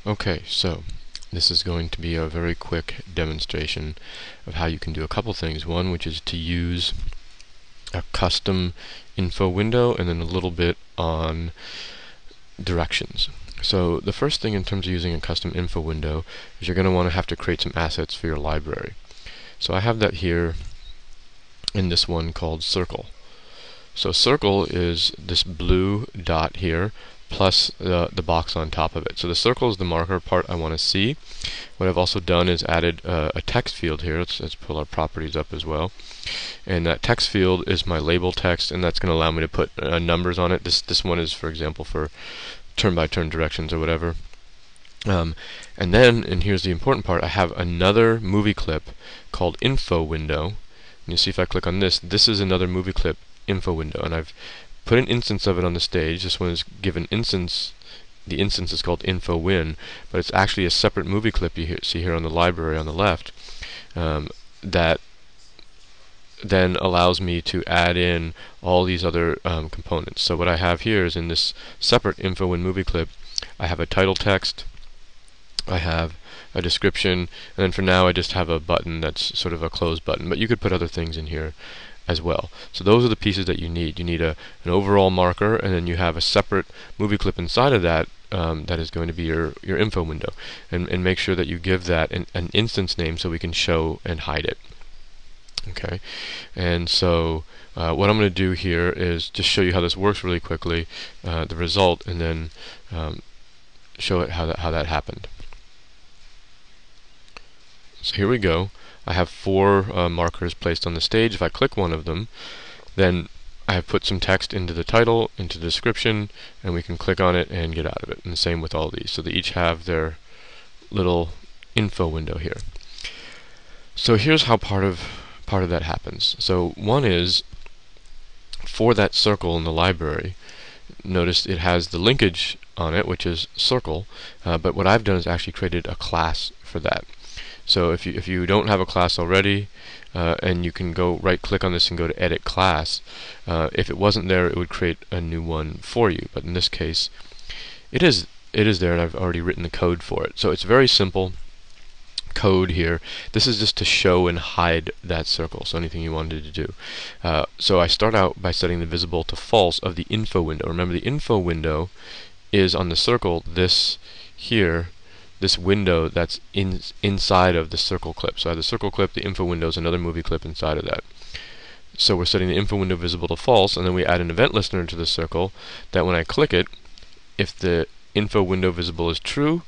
Okay, so this is going to be a very quick demonstration of how you can do a couple things. One, which is to use a custom info window, and then a little bit on directions. So the first thing in terms of using a custom info window is you're going to want to have to create some assets for your library. So I have that here in this one called circle. So circle is this blue dot here plus the box on top of it. So the circle is the marker part I want to see. What I've also done is added a text field here. Let's pull our properties up as well. And that text field is my label text, and that's going to allow me to put numbers on it. This one is, for example, for turn-by-turn directions or whatever. And here's the important part, I have another movie clip called info window. And you see if I click on this, this is another movie clip info window, and I've put an instance of it on the stage. This one is given instance. The instance is called info win, but it's actually a separate movie clip you see here on the library on the left that then allows me to add in all these other components. So what I have here is in this separate info win movie clip, I have a title text, I have a description, and then for now I just have a button that's sort of a close button, but you could put other things in here as well. So those are the pieces that you need. You need an overall marker, and then you have a separate movie clip inside of that that is going to be your info window. And make sure that you give that an instance name so we can show and hide it. Okay, and so what I'm going to do here is just show you how this works really quickly, the result, and then show it how that happened. So here we go. I have 4 markers placed on the stage. If I click one of them, then I have put some text into the title, into the description, and we can click on it and get out of it. And the same with all these. So they each have their little info window here. So here's how part of that happens. So one is for that circle in the library. Notice it has the linkage on it, which is circle, but what I've done is actually created a class for that. So if you don't have a class already, and you can go right click on this and go to edit class, if it wasn't there it would create a new one for you, but in this case it is there, and I've already written the code for it. So it's very simple code here. This is just to show and hide that circle, so anything you wanted to do. So I start out by setting the visible to false of the info window. Remember, the info window is on the circle, this here, this window that's inside of the circle clip. So I have the circle clip, the info window is another movie clip inside of that. So we're setting the info window visible to false, and then we add an event listener to the circle that when I click it, if the info window visible is true,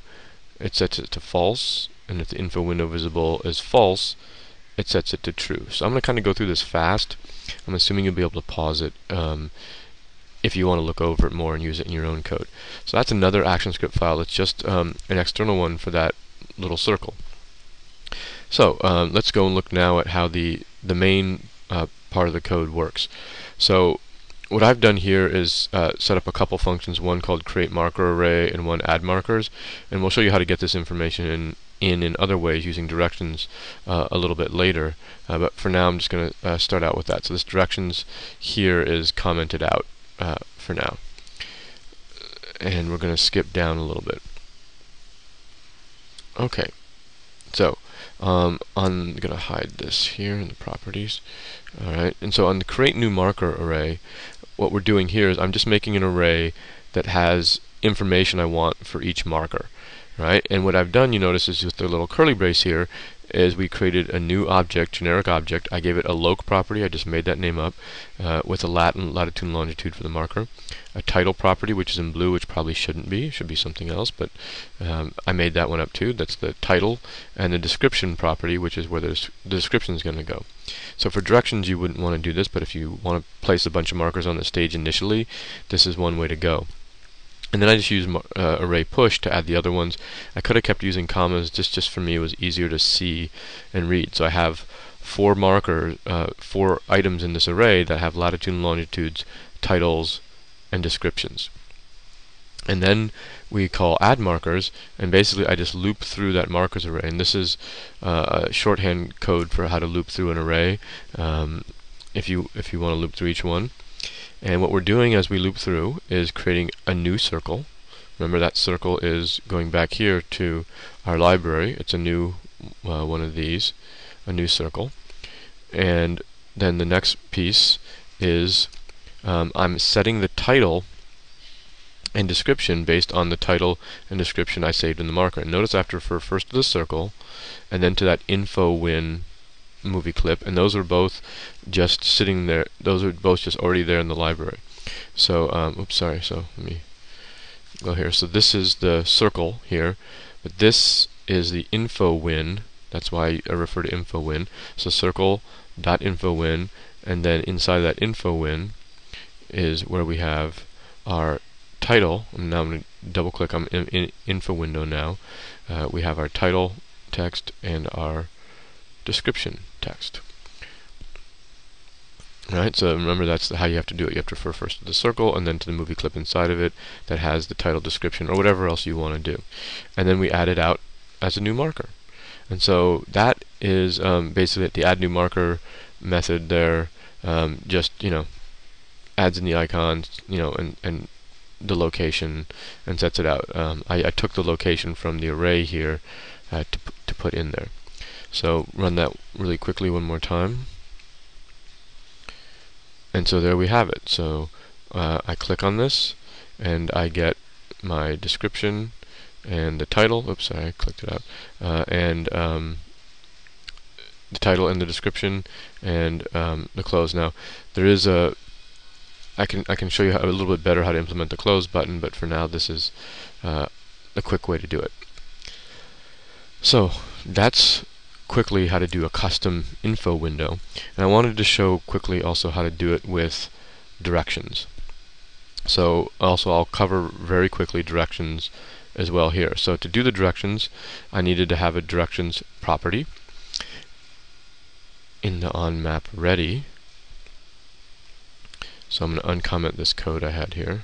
it sets it to false, and if the info window visible is false, it sets it to true. So I'm going to kind of go through this fast. I'm assuming you'll be able to pause it if you want to look over it more and use it in your own code. So that's another ActionScript file. It's just an external one for that little circle. So let's go and look now at how the main part of the code works. So what I've done here is set up a couple functions, one called create marker array and one add markers, and we'll show you how to get this information in other ways using directions a little bit later, but for now I'm just going to start out with that. So this directions here is commented out for now, and we're going to skip down a little bit. Okay, so I'm going to hide this here in the properties. Alright, and so on the create new marker array, what we're doing here is I'm just making an array that has information I want for each marker. Right? And what I've done, you notice, is with the little curly brace here, is we created a new object, generic object. I gave it a loc property, I just made that name up, with a latitude and longitude for the marker. A title property, which is in blue, which probably shouldn't be, it should be something else, but I made that one up too. That's the title. And the description property, which is where the description is going to go. So for directions you wouldn't want to do this, but if you want to place a bunch of markers on the stage initially, this is one way to go. And then I just use array push to add the other ones. I could have kept using commas, just for me it was easier to see and read. So I have 4 markers, 4 items in this array that have latitude and longitudes, titles, and descriptions. And then we call add markers, and basically I just loop through that markers array. And this is a shorthand code for how to loop through an array, if you want to loop through each one. And what we're doing as we loop through is creating a new circle, Remember that circle is going back here to our library. It's a new one of these, a new circle. And then the next piece is I'm setting the title and description based on the title and description I saved in the marker. And notice after refer first to the circle and then to that info win movie clip, and those are both just sitting there. Those are both just already there in the library. So oops, sorry. So let me go here. So this is the circle here, but this is the info win. That's why I refer to info win. So circle dot info win, and then inside that info win is where we have our title. And now I'm going to double click on info window now. We have our title text and our description text. Alright, so remember that's how you have to do it. You have to refer first to the circle and then to the movie clip inside of it that has the title, description, or whatever else you want to do. And then we add it out as a new marker. And so that is basically the add new marker method there. Just, adds in the icons, and the location and sets it out. I took the location from the array here to put in there. So run that really quickly one more time. And so there we have it. So I click on this and I get my description and the title. Oops, sorry, I clicked it out. And the title and the description and the close. Now there is I can show you a little bit better how to implement the close button, but for now this is a quick way to do it. So that's quickly how to do a custom info window, and I wanted to show quickly also how to do it with directions. So also I'll cover very quickly directions as well here. So to do the directions, I needed to have a directions property in the onMapReady. So I'm going to uncomment this code I had here,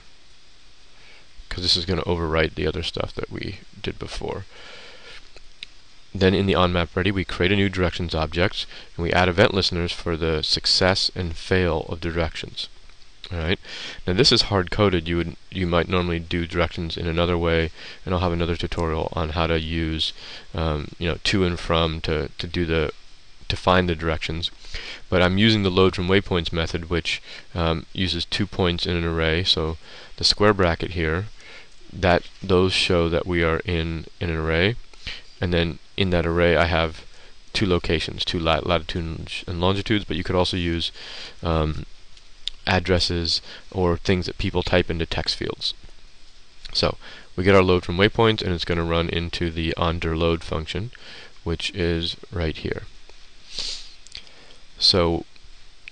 because this is going to overwrite the other stuff that we did before. Then in the onMapReady, we create a new directions object, and we add event listeners for the success and fail of the directions. Alright. Now this is hard-coded. You might normally do directions in another way, and I'll have another tutorial on how to use to and from to find the directions. But I'm using the load from Waypoints method, which uses 2 points in an array. So the square bracket here, those show that we are in an array, and then in that array I have two locations, two latitudes and longitudes, but you could also use addresses or things that people type into text fields. So we get our load from Waypoints, and it's going to run into the onDirLoad function, which is right here. So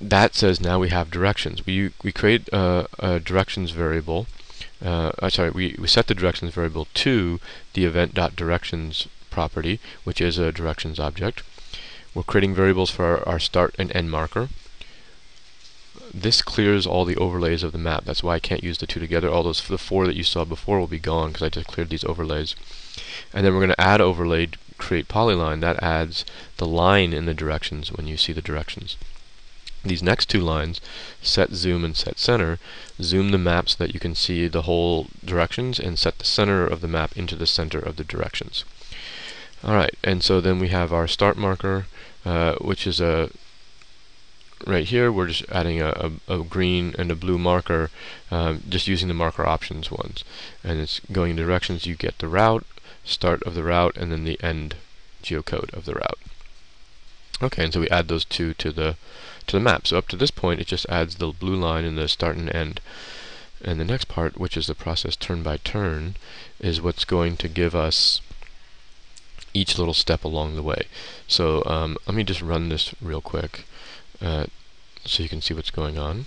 that says now we have directions. We create a directions variable. We set the directions variable to the event.directions property, which is a directions object. We're creating variables for our start and end marker. This clears all the overlays of the map. That's why I can't use the two together. All the 4 that you saw before will be gone because I just cleared these overlays. And then we're going to add overlay, create polyline. That adds the line in the directions when you see the directions. These next 2 lines, set zoom and set center, zoom the map so that you can see the whole directions, and set the center of the map into the center of the directions. Alright, and so then we have our start marker, which is right here. We're just adding a green and a blue marker, just using the marker options ones. And it's going in directions. You get the route, start of the route, and then the end geocode of the route. Okay, and so we add those 2 to the map. So up to this point, it just adds the blue line in the start and end. And the next part, which is the process turn by turn, is what's going to give us each little step along the way. So let me just run this real quick so you can see what's going on.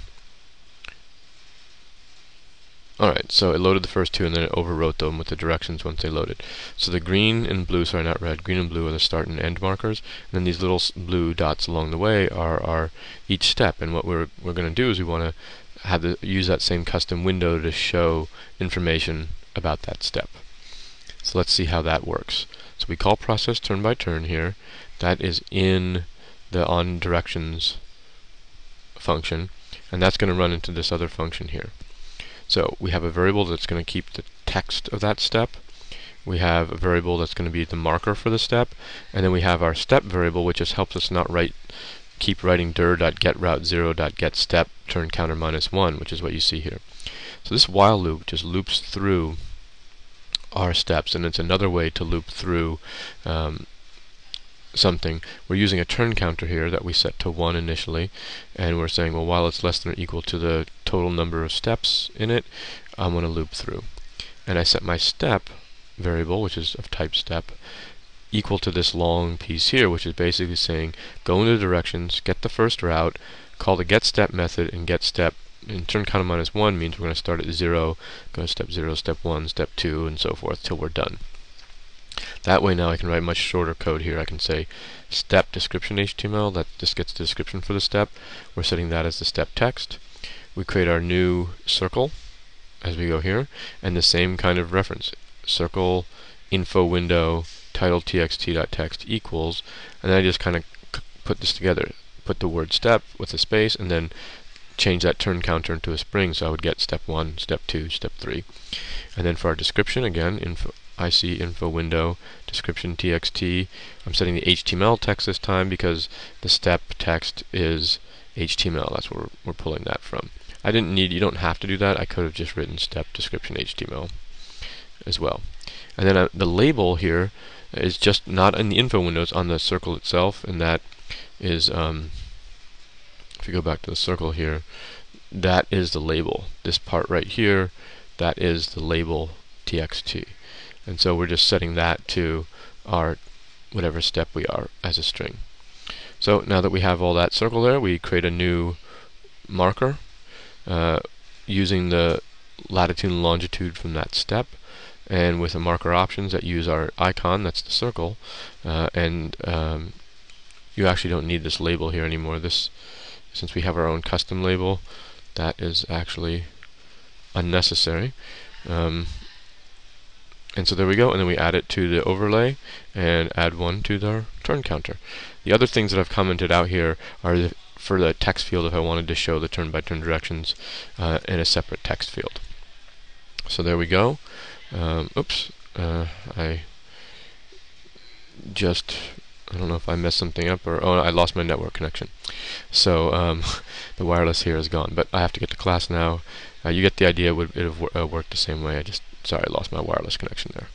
Alright, so it loaded the first 2 and then it overwrote them with the directions once they loaded. So the green and blue, sorry not red, green and blue are the start and end markers, and then these little blue dots along the way are each step. And what we're going to do is we want to use that same custom window to show information about that step. So let's see how that works. So we call process turn by turn here. That is in the onDirections function, and that's going to run into this other function here. So we have a variable that's going to keep the text of that step. We have a variable that's going to be the marker for the step, and then we have our step variable, which just helps us not keep writing dir.getRoute0.getStep turn counter -1, which is what you see here. So this while loop just loops through our steps, and it's another way to loop through something. We're using a turn counter here that we set to 1 initially, and we're saying, well, while it's less than or equal to the total number of steps in it, I'm going to loop through. And I set my step variable, which is of type step, equal to this long piece here, which is basically saying go into the directions, get the first route, call the getStep method, and getStep. And turn counter -1 means we're going to start at 0, go to step 0, step 1, step 2, and so forth till we're done. That way now I can write much shorter code here. I can say step description HTML, that just gets the description for the step. We're setting that as the step text. We create our new circle as we go here, and the same kind of reference. Circle, info window, title txt.text equals, and then I just kind of put this together. Put the word step with a space, and then change that turn counter into a string, so I would get step 1, step 2, step 3. And then for our description, again, info window, description txt. I'm setting the HTML text this time because the step text is HTML. That's where we're pulling that from. You don't have to do that. I could have just written step description HTML as well. And then the label here is just not in the info window, it's on the circle itself, and that is, if you go back to the circle here, that is the label. This part right here, that is the label txt. And so we're just setting that to our whatever step we are as a string. So now that we have all that circle there, we create a new marker using the latitude and longitude from that step, and with the marker options that use our icon, that's the circle, and you actually don't need this label here anymore. Since we have our own custom label, that is actually unnecessary. And so there we go, and then we add it to the overlay and add 1 to the turn counter. The other things that I've commented out here are for the text field if I wanted to show the turn-by-turn directions in a separate text field. So there we go. Oops, I don't know if I messed something up, or I lost my network connection. So the wireless here is gone, but I have to get to class now. You get the idea. It would have worked the same way. Sorry, I lost my wireless connection there.